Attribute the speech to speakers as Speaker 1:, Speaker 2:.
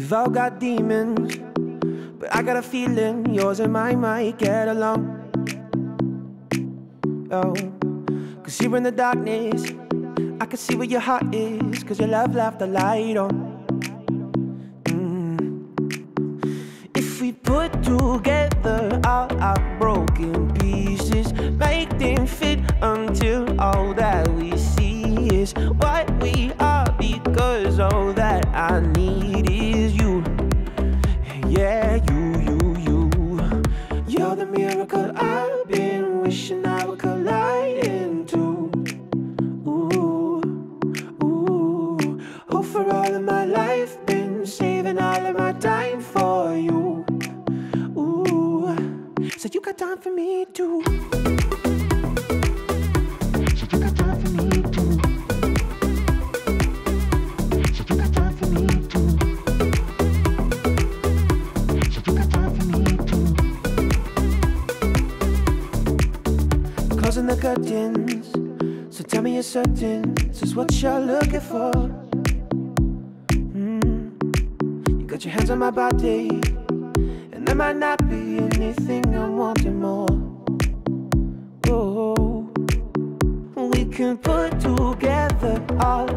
Speaker 1: We've all got demons, but I got a feeling yours and mine might get along. Oh, cause here in the darkness, I can see where your heart is, cause your love left the light on. If we put together all our broken pieces, make them fit until all that we see is what we are, because all that I need is you. Yeah, you. You're the miracle I've been wishing I would collide into. Ooh. Oh, for all of my life, been saving all of my time for you. Ooh, so you got time for me too. So you got time for me too. So you got time for me too. So you got time for me too. Closing the curtains, so tell me you're certain this is what you're looking for. You got your hands on my body, and there might not be anything I'm wanting more. Oh, we can put together all